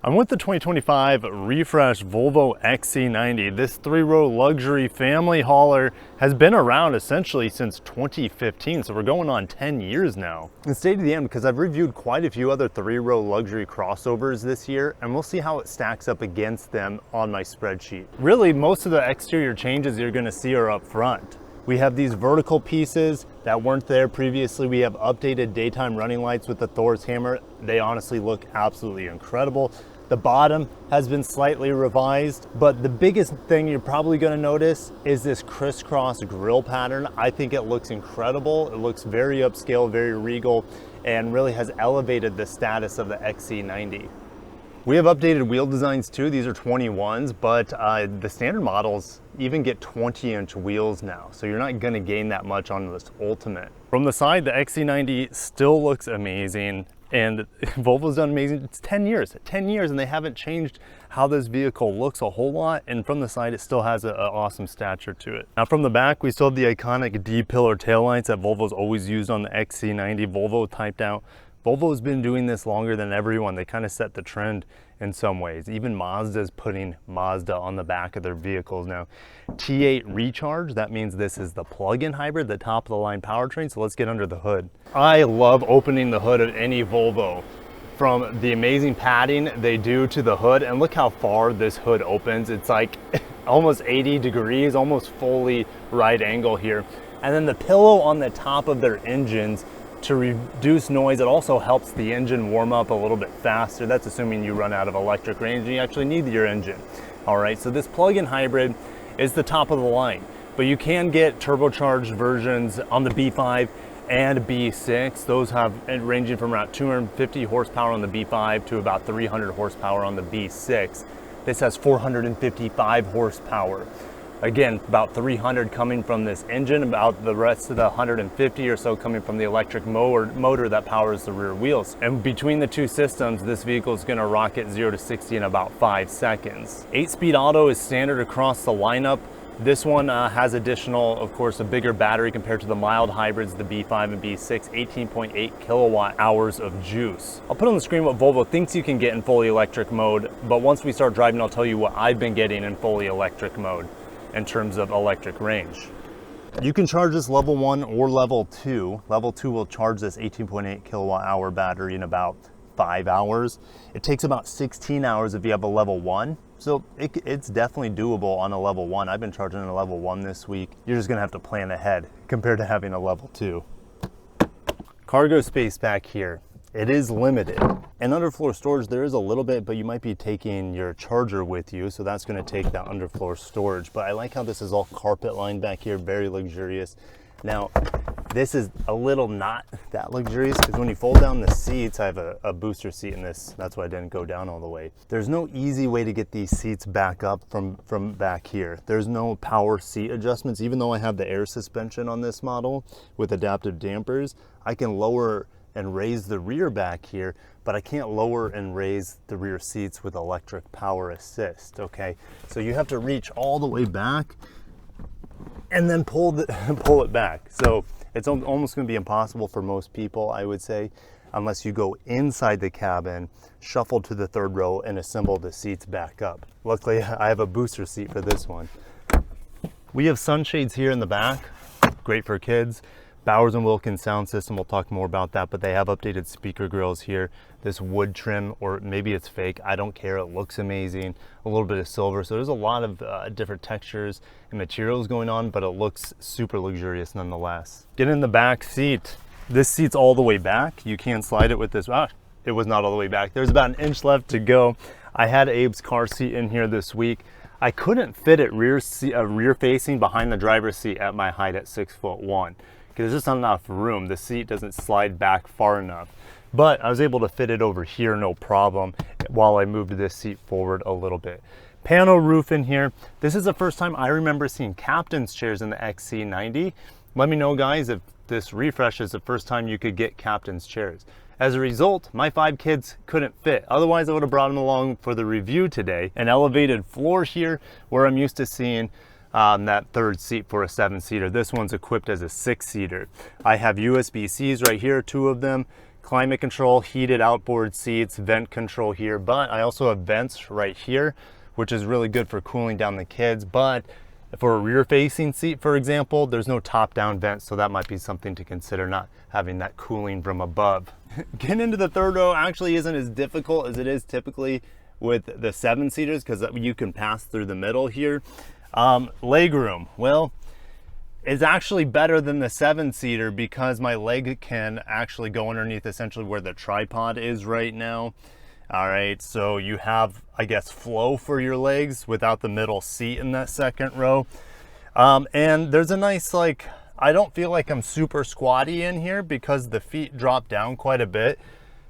I'm with the 2025 refreshed Volvo XC90. This three-row luxury family hauler has been around essentially since 2015, so we're going on 10 years now. And stay to the end because I've reviewed quite a few other three-row luxury crossovers this year, and we'll see how it stacks up against them on my spreadsheet. Really, most of the exterior changes you're going to see are up front. We have these vertical pieces that weren't there previously. We have updated daytime running lights with the Thor's hammer. They honestly look absolutely incredible. The bottom has been slightly revised, but the biggest thing you're probably going to notice is this crisscross grille pattern. I think it looks incredible. It looks very upscale, very regal, and really has elevated the status of the XC90. We have updated wheel designs too. These are 21s, but the standard models even get 20-inch wheels now, so you're not going to gain that much on this Ultimate. From the side, the XC90 still looks amazing, and Volvo's done amazing. It's 10 years, and they haven't changed how this vehicle looks a whole lot, and from the side, it still has an awesome stature to it. Now from the back, we still have the iconic D-pillar taillights that Volvo's always used on the XC90. Volvo typed out. Volvo's been doing this longer than everyone. They kind of set the trend in some ways. Even Mazda's putting Mazda on the back of their vehicles now. T8 recharge, that means this is the plug-in hybrid, the top of the line powertrain. So let's get under the hood. I love opening the hood of any Volvo, from the amazing padding they do to the hood. And look how far this hood opens. It's like almost 80 degrees, almost fully right angle here. And then the pillow on the top of their engines to reduce noise. It also helps the engine warm up a little bit faster. That's assuming you run out of electric range and you actually need your engine. All right, so this plug-in hybrid is the top of the line, but you can get turbocharged versions on the B5 and B6. Those have ranging from around 250 horsepower on the B5 to about 300 horsepower on the B6. This has 455 horsepower. Again, about 300 coming from this engine, about the rest of the 150 or so coming from the electric motor that powers the rear wheels. And between the two systems, this vehicle is going to rocket 0 to 60 in about 5 seconds. 8-speed auto is standard across the lineup. This one has additional, of course, a bigger battery compared to the mild hybrids, the B5 and B6, 18.8 kilowatt hours of juice. I'll put on the screen what Volvo thinks you can get in fully electric mode, but once we start driving, I'll tell you what I've been getting in fully electric mode in terms of electric range. You can charge this level 1 or level 2. Level 2 will charge this 18.8 kilowatt hour battery in about 5 hours. It takes about 16 hours if you have a level 1. So it's definitely doable on a level 1. I've been charging a level 1 this week. You're just gonna have to plan ahead compared to having a level 2. Cargo space back here. It is limited. And underfloor storage, there is a little bit, but you might be taking your charger with you, so that's gonna take that underfloor storage. But I like how this is all carpet lined back here, very luxurious. Now, this is a little not that luxurious because when you fold down the seats, I have a booster seat in this. That's why I didn't go down all the way. There's no easy way to get these seats back up from back here. There's no power seat adjustments. Even though I have the air suspension on this model with adaptive dampers, I can lower and raise the rear back here, but I can't lower and raise the rear seats with electric power assist, okay? So you have to reach all the way back and then pull it back. So it's almost gonna be impossible for most people, I would say, unless you go inside the cabin, shuffle to the third row and assemble the seats back up. Luckily, I have a booster seat for this one. We have sunshades here in the back, great for kids. Bowers & Wilkins sound system, we'll talk more about that, but they have updated speaker grills here. This wood trim, or maybe it's fake, I don't care, it looks amazing. A little bit of silver, so there's a lot of different textures and materials going on, but it looks super luxurious nonetheless. Get in the back seat. This seat's all the way back. You can slide it with this. It was not all the way back. There's about an inch left to go. I had Abe's car seat in here this week. I couldn't fit it rear facing behind the driver's seat at my height at 6'1". Because there's just not enough room. The seat doesn't slide back far enough. But I was able to fit it over here, no problem, while I moved this seat forward a little bit. Pano roof in here. This is the first time I remember seeing captain's chairs in the XC90. Let me know, guys, if this refresh is the first time you could get captain's chairs. As a result, my 5 kids couldn't fit. Otherwise, I would have brought them along for the review today. An elevated floor here, where I'm used to seeing that third seat for a 7-seater. This one's equipped as a 6-seater. I have USB-Cs right here, 2 of them, climate control, heated outboard seats, vent control here, but I also have vents right here, which is really good for cooling down the kids. But for a rear facing seat, for example, there's no top down vent, so that might be something to consider, not having that cooling from above. Getting into the third row actually isn't as difficult as it is typically with the 7-seaters, because you can pass through the middle here. Legroom, well, it's actually better than the 7-seater because my leg can actually go underneath essentially where the tripod is right now. All right, so you have, I guess, flow for your legs without the middle seat in that second row. And there's a nice, like, I don't feel like I'm super squatty in here because the feet drop down quite a bit.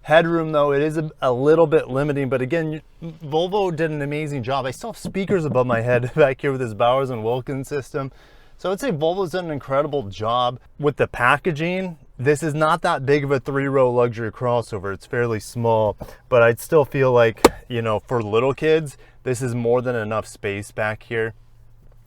Headroom though, it is a little bit limiting, but again, Volvo did an amazing job. I still have speakers above my head back here with this Bowers & Wilkins system. So I would say Volvo's done an incredible job with the packaging. This is not that big of a 3-row luxury crossover. It's fairly small, but I'd still feel like, you know, for little kids, this is more than enough space back here.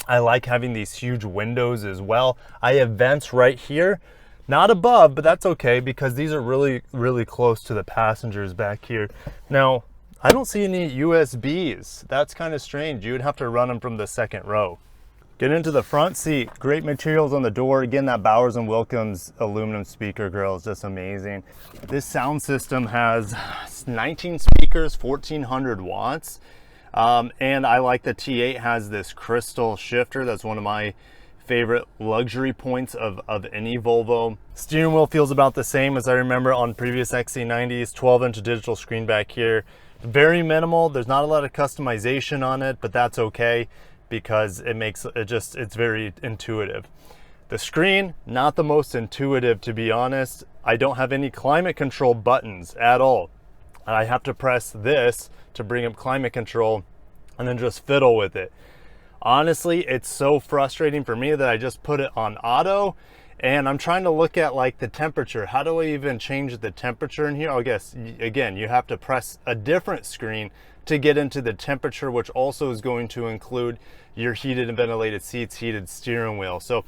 I like having these huge windows as well. I have vents right here, not above, but that's okay because these are really, really close to the passengers back here. Now, I don't see any USBs. That's kind of strange. You would have to run them from the second row. Get into the front seat. Great materials on the door. Again, that Bowers & Wilkins aluminum speaker grill is just amazing. This sound system has 19 speakers, 1400 watts. And I like the T8 has this crystal shifter. That's one of my favorite luxury points of any Volvo. Steering wheel feels about the same as I remember on previous XC90s. 12-inch digital screen back here. Very minimal. There's not a lot of customization on it, but that's okay, because it's very intuitive. The screen, not the most intuitive, to be honest. I don't have any climate control buttons at all. I have to press this to bring up climate control and then just fiddle with it. Honestly, it's so frustrating for me that I just put it on auto, and I'm trying to look at like the temperature. How do I even change the temperature in here? I guess, again, you have to press a different screen to get into the temperature, which also is going to include your heated and ventilated seats, heated steering wheel. So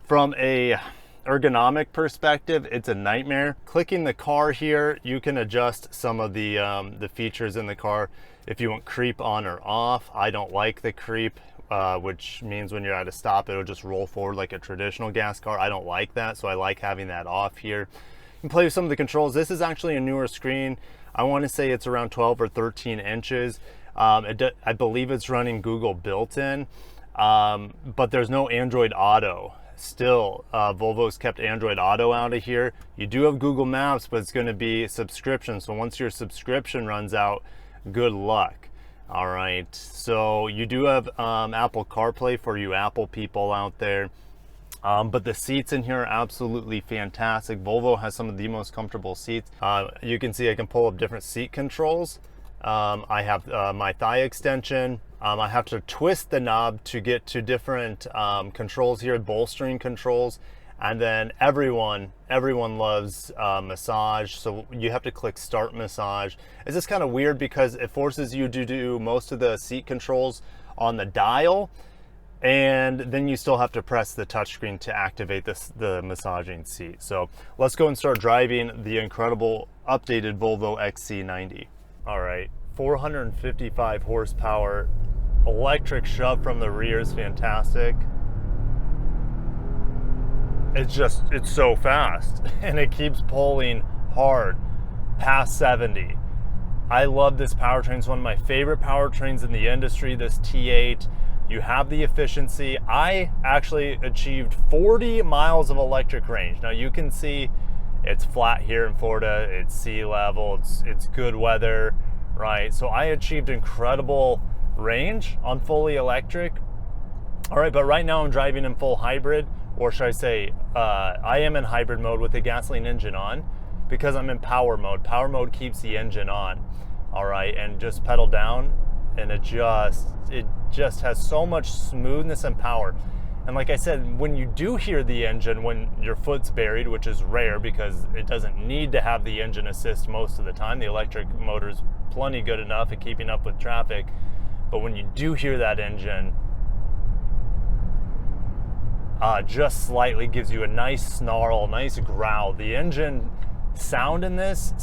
from a ergonomic perspective, it's a nightmare. Clicking the car here, you can adjust some of the features in the car if you want creep on or off. I don't like the creep, which means when you're at a stop, it'll just roll forward like a traditional gas car. I don't like that, so I like having that off here. You can play with some of the controls. This is actually a newer screen. I want to say it's around 12 or 13 inches. I believe it's running Google built-in, but there's no Android Auto. Still, Volvo's kept Android Auto out of here. You do have Google Maps, but it's going to be subscription. So once your subscription runs out, good luck. All right, so you do have Apple CarPlay for you Apple people out there. But the seats in here are absolutely fantastic. Volvo has some of the most comfortable seats. You can see I can pull up different seat controls. I have my thigh extension. I have to twist the knob to get to different controls here, bolstering controls. And then everyone loves massage, so you have to click start massage. It's just kind of weird because it forces you to do most of the seat controls on the dial, and then you still have to press the touchscreen to activate the massaging seat. So let's go and start driving the incredible updated Volvo XC90. All right, 455 horsepower, electric shove from the rear is fantastic. It's so fast, and it keeps pulling hard past 70. I love this powertrain. It's one of my favorite powertrains in the industry, this T8. You have the efficiency. I actually achieved 40 miles of electric range. Now you can see it's flat here in Florida, it's sea level, it's good weather, right? So I achieved incredible range on fully electric. All right, but right now I'm driving in full hybrid, or should I say, I am in hybrid mode with the gasoline engine on because I'm in power mode. Power mode keeps the engine on, all right, and just pedal down, and it just has so much smoothness and power. And like I said, when you do hear the engine, when your foot's buried, which is rare because it doesn't need to have the engine assist most of the time. The electric motor's plenty good enough at keeping up with traffic. But when you do hear that engine, just slightly gives you a nice snarl, nice growl. The engine sound in this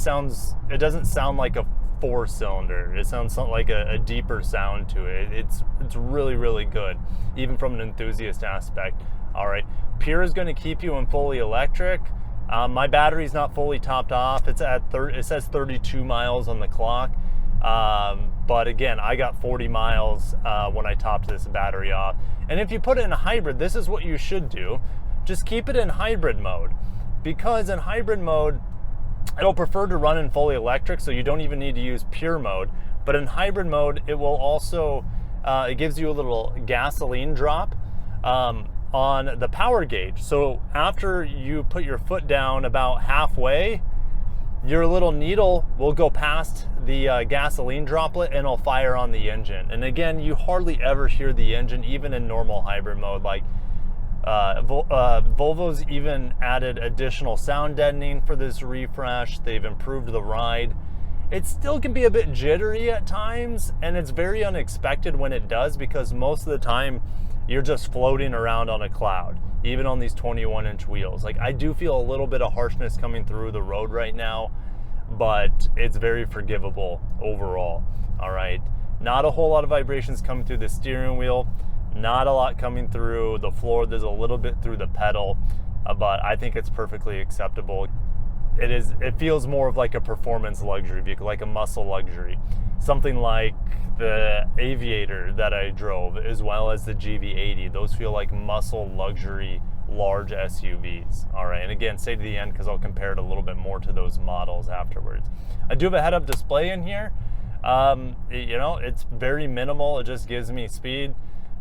it doesn't sound like a 4-cylinder. It sounds like a deeper sound to it. It's really, really good, even from an enthusiast aspect. All right, Pure is going to keep you in fully electric. My battery's not fully topped off. It's at it says 32 miles on the clock. But again, I got 40 miles when I topped this battery off. And if you put it in a hybrid, this is what you should do. Just keep it in hybrid mode, because in hybrid mode, it'll prefer to run in fully electric, so you don't even need to use pure mode. But in hybrid mode, it will also, it gives you a little gasoline drop on the power gauge. So after you put your foot down about halfway, your little needle will go past the gasoline droplet and it'll fire on the engine. And again, you hardly ever hear the engine, even in normal hybrid mode. Like Volvo's even added additional sound deadening for this refresh. They've improved the ride. It still can be a bit jittery at times, and it's very unexpected when it does, because most of the time you're just floating around on a cloud, even on these 21-inch wheels. Like, I do feel a little bit of harshness coming through the road right now, but it's very forgivable overall. All right, not a whole lot of vibrations coming through the steering wheel, not a lot coming through the floor. There's a little bit through the pedal, but I think it's perfectly acceptable. It feels more of like a performance luxury vehicle, like a muscle luxury. Something like the Aviator that I drove, as well as the GV80. Those feel like muscle luxury large SUVs. All right, and again, stay to the end because I'll compare it a little bit more to those models afterwards. I do have a head-up display in here. You know, it's very minimal. It just gives me speed,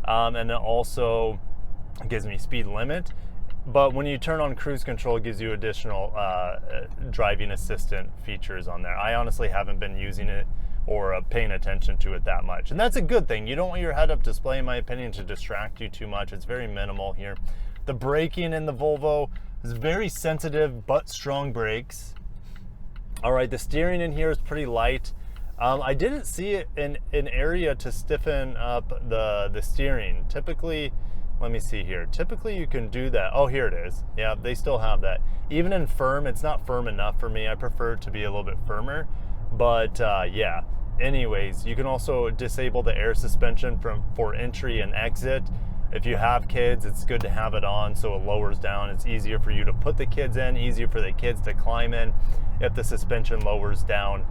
and it also gives me speed limit. But when you turn on cruise control, it gives you additional driving assistant features on there. I honestly haven't been using it or paying attention to it that much. And that's a good thing. You don't want your head-up display, in my opinion, to distract you too much. It's very minimal here. The braking in the Volvo is very sensitive but strong brakes. All right, the steering in here is pretty light. I didn't see it in an area to stiffen up the steering. Typically, let me see here. Typically you can do that. Oh, here it is. Yeah, they still have that. Even in firm, it's not firm enough for me. I prefer it to be a little bit firmer. But yeah, anyways, you can also disable the air suspension for entry and exit. If you have kids, it's good to have it on so it lowers down. It's easier for you to put the kids in, easier for the kids to climb in if the suspension lowers down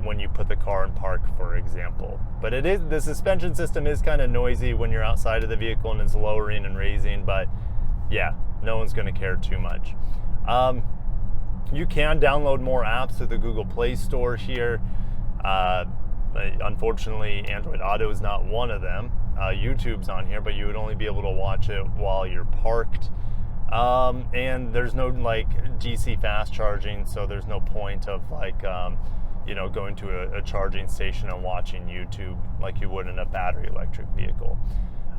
when you put the car in park, for example. But the suspension system is kind of noisy when you're outside of the vehicle and it's lowering and raising, but yeah, no one's going to care too much. You can download more apps through the Google Play Store here. Unfortunately, Android Auto is not one of them. YouTube's on here, but you would only be able to watch it while you're parked. And there's no like DC fast charging, so there's no point of like you know, going to a charging station and watching YouTube like you would in a battery electric vehicle.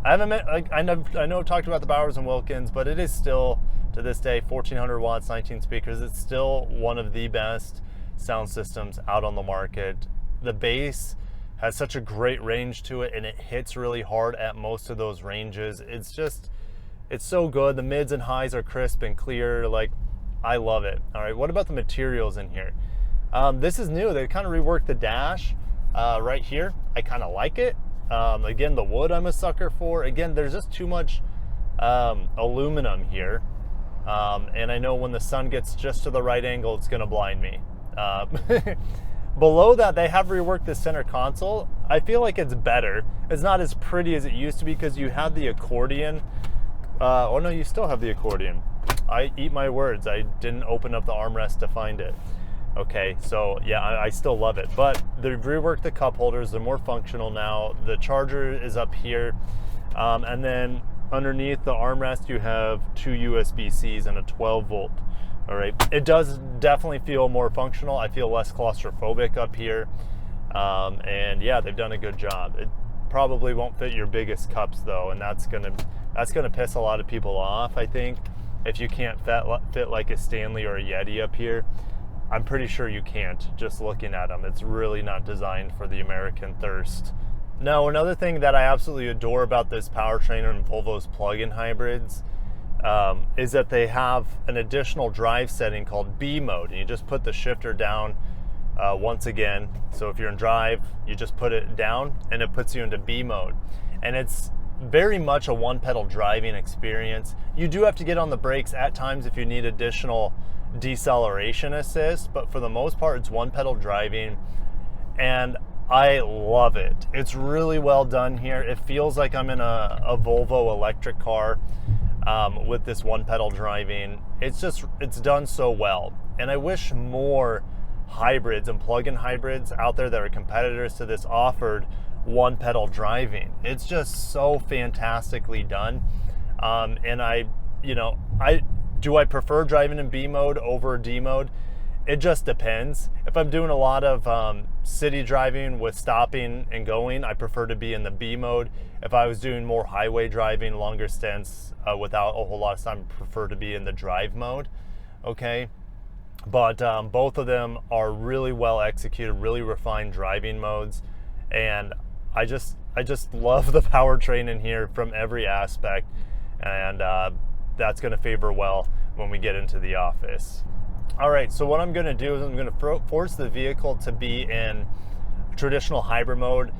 I know I've talked about the Bowers and Wilkins, but it is still, to this day, 1400 watts, 19 speakers. It's still one of the best sound systems out on the market. The bass has such a great range to it, and it hits really hard at most of those ranges. It's so good. The mids and highs are crisp and clear. Like, I love it. All right, what about the materials in here? This is new. They kind of reworked the dash right here. I kind of like it. Again, the wood I'm a sucker for. Again, there's just too much aluminum here. And I know when the sun gets just to the right angle, it's going to blind me. Below that, they have reworked the center console. I feel like it's better. It's not as pretty as it used to be because you have the accordion. Oh no, you still have the accordion. I eat my words. I didn't open up the armrest to find it. Okay, so yeah, I still love it. But they've reworked the cup holders. They're more functional now. The charger is up here. And then underneath the armrest, you have 2 USB-Cs and a 12-volt. All right, it does definitely feel more functional. I feel less claustrophobic up here. And yeah, they've done a good job. It probably won't fit your biggest cups though, and that's gonna piss a lot of people off, I think. If you can't fit like a Stanley or a Yeti up here, I'm pretty sure you can't, just looking at them. It's really not designed for the American thirst. Now, another thing that I absolutely adore about this powertrain and Volvo's plug-in hybrids is that they have an additional drive setting called B mode, and you just put the shifter down once again. So if you're in drive, you just put it down and it puts you into B mode. And it's very much a one pedal driving experience. You do have to get on the brakes at times if you need additional deceleration assist, but for the most part, it's one pedal driving, and I love it. It's really well done here. It feels like I'm in a Volvo electric car with this one pedal driving. It's done so well. And I wish more hybrids and plug-in hybrids out there that are competitors to this offered one pedal driving. It's just so fantastically done. And I prefer driving in B mode over D mode? It just depends. If I'm doing a lot of city driving with stopping and going, I prefer to be in the B mode. If I was doing more highway driving, longer stints without a whole lot of time, I prefer to be in the drive mode, okay? But both of them are really well executed, really refined driving modes, and I just love the powertrain in here from every aspect, and that's going to favor well when we get into the office. All right, so what I'm going to do is I'm going to force the vehicle to be in traditional hybrid mode.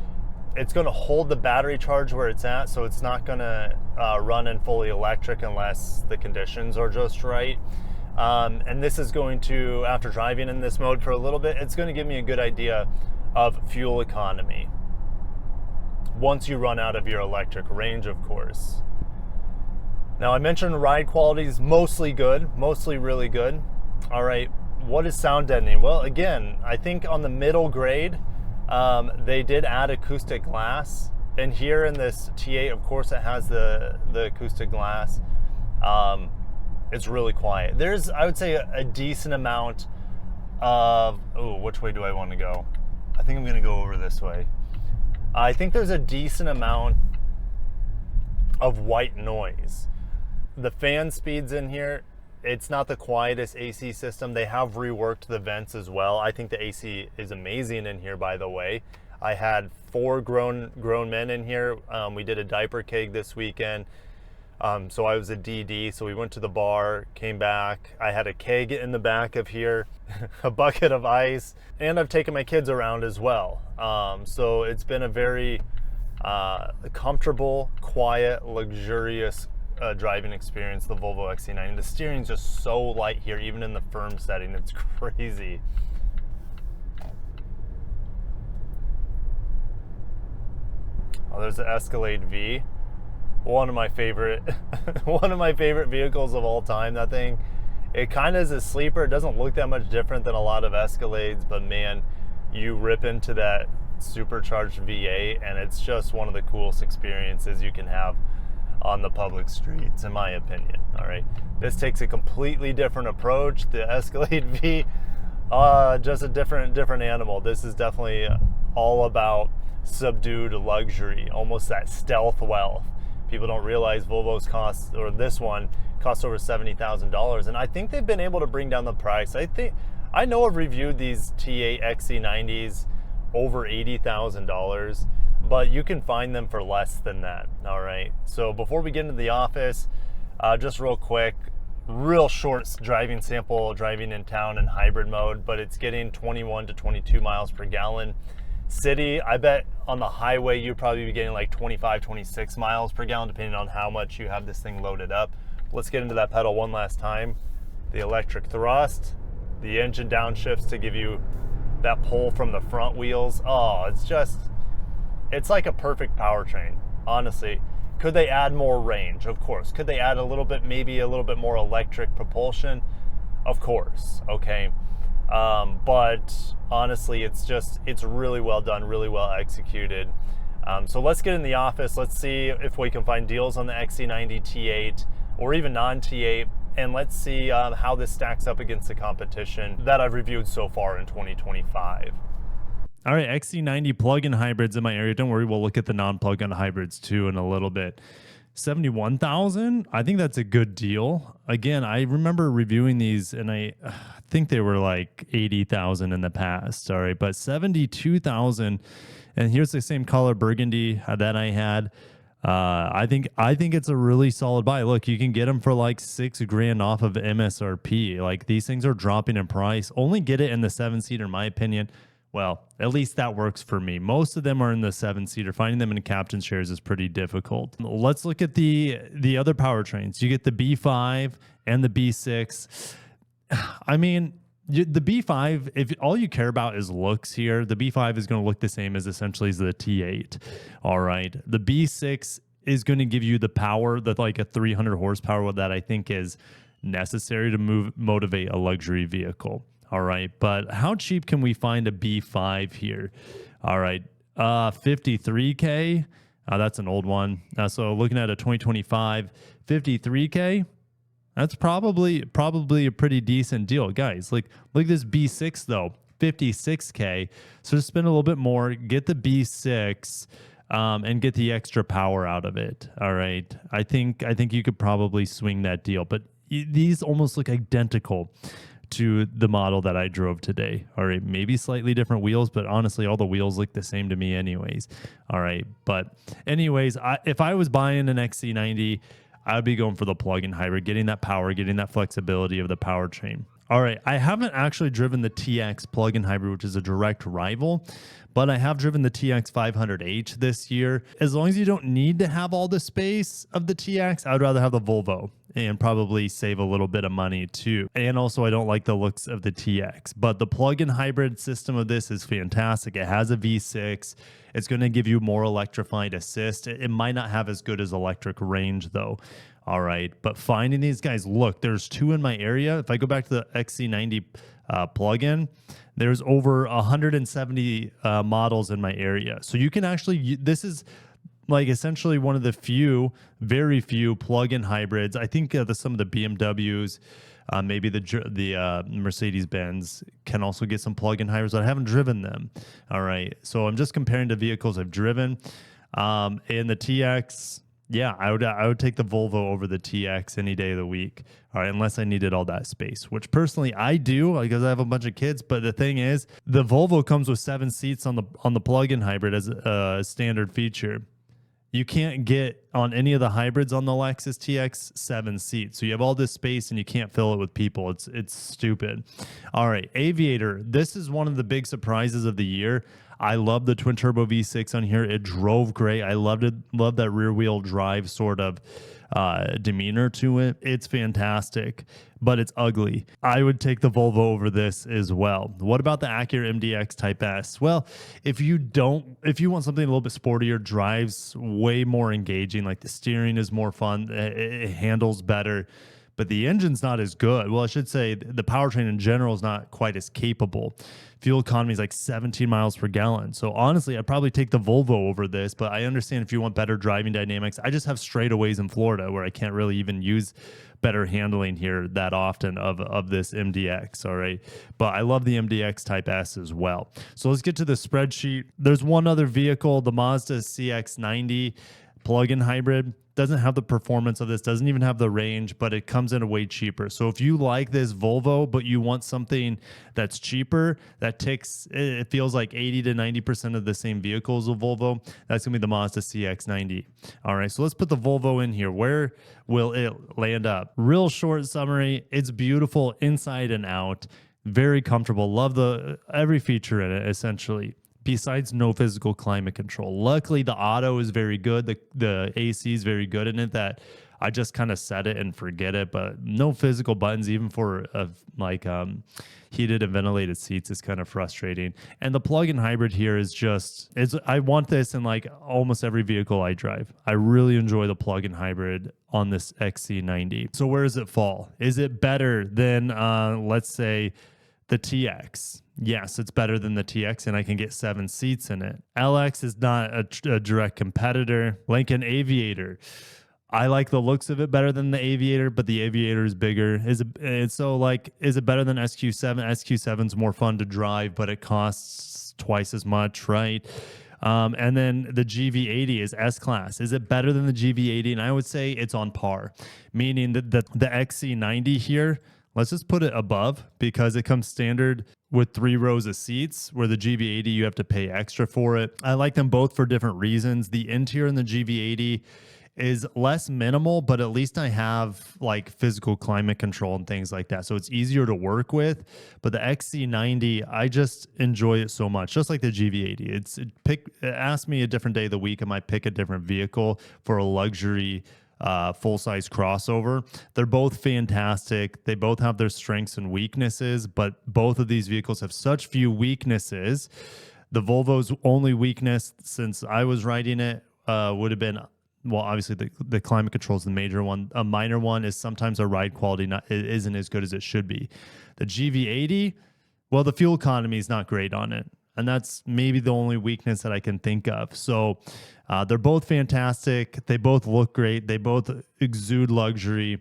It's going to hold the battery charge where it's at, so it's not going to run in fully electric unless the conditions are just right. And this is going to, after driving in this mode for a little bit, it's going to give me a good idea of fuel economy once you run out of your electric range, of course. Now, I mentioned ride quality is mostly good, mostly really good. All right, what is sound deadening? Well, again, I think on the middle grade, they did add acoustic glass. And here in this T8, of course, it has the acoustic glass. It's really quiet. There's, I would say, a decent amount of, which way do I want to go? I think I'm going to go over this way. I think there's a decent amount of white noise. The fan speeds in here, it's not the quietest AC system. They have reworked the vents as well. I think the AC is amazing in here, by the way. I had 4 grown men in here. We did a diaper keg this weekend. So I was a DD, so we went to the bar, came back. I had a keg in the back of here, a bucket of ice, and I've taken my kids around as well. So it's been a very comfortable, quiet, luxurious driving experience, the Volvo XC90. The steering's just so light here, even in the firm setting. It's crazy. Oh, there's the Escalade V. One of my favorite vehicles of all time. That thing, it kind of is a sleeper. It doesn't look that much different than a lot of Escalades, but man, you rip into that supercharged V8 and it's just one of the coolest experiences you can have on the public streets, in my opinion. All right, this takes a completely different approach. The Escalade V, just a different animal. This is definitely all about subdued luxury, almost that stealth wealth. People don't realize Volvo's cost, or this one costs over $70,000, and I think they've been able to bring down the price. I know I've reviewed these T8 XC90s over $80,000, but you can find them for less than that. All right, so before we get into the office, just real quick, real short driving sample, driving in town in hybrid mode, but it's getting 21 to 22 miles per gallon. City, I bet on the highway you'd probably be getting like 25, 26 miles per gallon, depending on how much you have this thing loaded up. Let's get into that pedal one last time. The electric thrust, the engine downshifts to give you that pull from the front wheels. Oh, it's like a perfect powertrain, honestly. Could they add more range? Of course. Could they add maybe a little bit more electric propulsion? Of course, okay. But honestly, it's really well done, really well executed. So let's get in the office. Let's see if we can find deals on the XC90 T8 or even non-T8. And let's see how this stacks up against the competition that I've reviewed so far in 2025. All right, XC90 plug-in hybrids in my area. Don't worry, we'll look at the non-plug-in hybrids too in a little bit. 71,000, I think that's a good deal. Again, I remember reviewing these and I think they were like 80,000 in the past. All right, but 72,000, and here's the same color burgundy that I had. I think it's a really solid buy. Look, you can get them for like $6,000 off of MSRP. Like these things are dropping in price. Only get it in the 7-seater, in my opinion. Well, at least that works for me. Most of them are in the 7-seater. Finding them in captain's chairs is pretty difficult. Let's look at the other powertrains. You get the B5 and the B6. I mean, the B5, if all you care about is looks here, the B5 is going to look the same as essentially as the T8. All right. The B6 is going to give you the power, that like a 300 horsepower that I think is necessary to motivate a luxury vehicle. All right. But how cheap can we find a B5 here? All right. 53K. That's an old one. So looking at a 2025 53K. That's probably a pretty decent deal, guys. Like, look at this B6 though, 56K. So just spend a little bit more, get the B6, and get the extra power out of it. All right, I think you could probably swing that deal, but these almost look identical to the model that I drove today. All right, maybe slightly different wheels, but honestly, all the wheels look the same to me anyways. All right, but anyways, if I was buying an XC90, I'd be going for the plug-in hybrid, getting that power, getting that flexibility of the powertrain. All right, I haven't actually driven the TX plug-in hybrid, which is a direct rival, but I have driven the TX 500H this year. As long as you don't need to have all the space of the TX, I would rather have the Volvo and probably save a little bit of money too. And also, I don't like the looks of the TX, but the plug-in hybrid system of this is fantastic. It has a V6. It's going to give you more electrified assist. It might not have as good as electric range though. All right, but finding these guys, look, there's two in my area. If I go back to the XC90 plug-in, there's over 170 models in my area. So you can actually, this is like essentially one of the very few plug-in hybrids. I think some of the BMWs, maybe the Mercedes-Benz can also get some plug-in hybrids, but I haven't driven them. All right, so I'm just comparing to vehicles I've driven. In the TX, yeah, I would take the Volvo over the TX any day of the week. All right, unless I needed all that space, which personally I do because I have a bunch of kids. But the thing is, the Volvo comes with 7 seats on the plug-in hybrid as a standard feature. You can't get on any of the hybrids on the Lexus TX 7 seats. So you have all this space and you can't fill it with people. It's stupid. All right, Aviator. This is one of the big surprises of the year. I love the twin turbo V6 on here. It drove great. I loved it. Love that rear wheel drive sort of demeanor to it. It's fantastic, but it's ugly. I would take the Volvo over this as well. What about the Acura MDX Type S? Well, if you want something a little bit sportier, drives way more engaging, like the steering is more fun, it handles better, but the engine's not as good. Well, I should say the powertrain in general is not quite as capable. Fuel economy is like 17 miles per gallon. So honestly, I'd probably take the Volvo over this, but I understand if you want better driving dynamics. I just have straightaways in Florida where I can't really even use better handling here that often of this MDX, all right? But I love the MDX Type S as well. So let's get to the spreadsheet. There's one other vehicle, the Mazda CX-90 plug-in hybrid. Doesn't have the performance of this, doesn't even have the range, but it comes in a way cheaper. So if you like this Volvo, but you want something that's cheaper, that takes, it feels like 80 to 90% of the same vehicles of Volvo, that's gonna be the Mazda CX-90. All right, so let's put the Volvo in here. Where will it land up? Real short summary, it's beautiful inside and out, very comfortable, love every feature in it, essentially. Besides no physical climate control. Luckily, the auto is very good. The AC is very good in it that I just kind of set it and forget it, but no physical buttons, even for heated and ventilated seats is kind of frustrating. And the plug-in hybrid here is I want this in like almost every vehicle I drive. I really enjoy the plug-in hybrid on this XC90. So where does it fall? Is it better than, let's say, the TX? Yes, it's better than the TX, and I can get 7 seats in it. LX is not a direct competitor. Lincoln Aviator. I like the looks of it better than the Aviator, but the Aviator is bigger. Is it better than SQ7? SQ7 is more fun to drive, but it costs twice as much, right? And then the GV80 is S-Class. Is it better than the GV80? And I would say it's on par, meaning that the XC90 here, let's just put it above because it comes standard with 3 rows of seats, where the GV80 you have to pay extra for it. I like them both for different reasons. The interior in the GV80 is less minimal, but at least I have like physical climate control and things like that. So it's easier to work with. But the XC90, I just enjoy it so much, just like the GV80. Ask me a different day of the week, I might pick a different vehicle for a luxury full-size crossover. They're both fantastic. They both have their strengths and weaknesses, but both of these vehicles have such few weaknesses. The Volvo's only weakness since I was riding it would have been, well, obviously the climate control is the major one. A minor one is sometimes our ride quality isn't as good as it should be. The GV80, well, the fuel economy is not great on it. And that's maybe the only weakness that I can think of. So they're both fantastic. They both look great. They both exude luxury.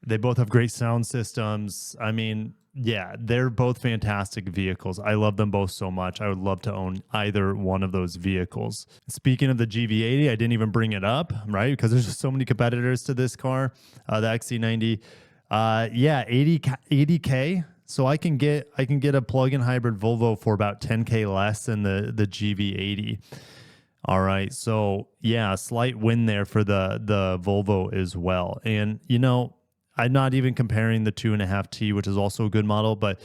They both have great sound systems. I mean, yeah, they're both fantastic vehicles. I love them both so much. I would love to own either one of those vehicles. Speaking of the GV80, I didn't even bring it up, right? Because there's just so many competitors to this car, the XC90. Yeah, 80K. So I can get a plug-in hybrid Volvo for about 10K less than the GV80. All right, so yeah, a slight win there for the Volvo as well. And you know, I'm not even comparing the 2.5T, which is also a good model, but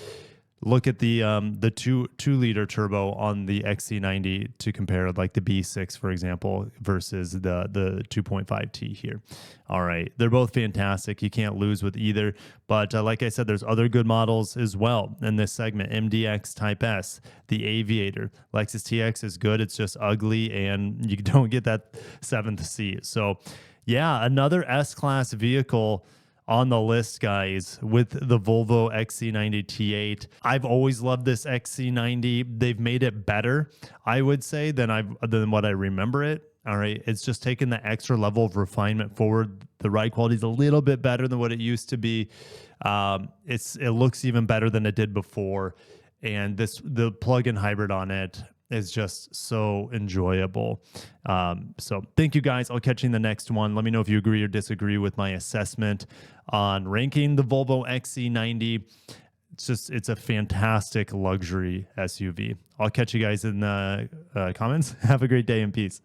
look at the 2-liter turbo on the XC90 to compare, like the B6, for example, versus the 2.5T here. All right, they're both fantastic. You can't lose with either. But like I said, there's other good models as well in this segment. MDX Type S, the Aviator, Lexus TX is good. It's just ugly, and you don't get that 7th seat. So yeah, another S-Class vehicle on the list, guys, with the Volvo XC90 T8. I've always loved this XC90. They've made it better, I would say, than what I remember it. All right, it's just taken the extra level of refinement forward. The ride quality is a little bit better than what it used to be. It looks even better than it did before, and the plug-in hybrid on it is just so enjoyable. So thank you, guys. I'll catch you in the next one. Let me know if you agree or disagree with my assessment on ranking the Volvo XC90. It's a fantastic luxury SUV. I'll catch you guys in the comments. Have a great day and peace.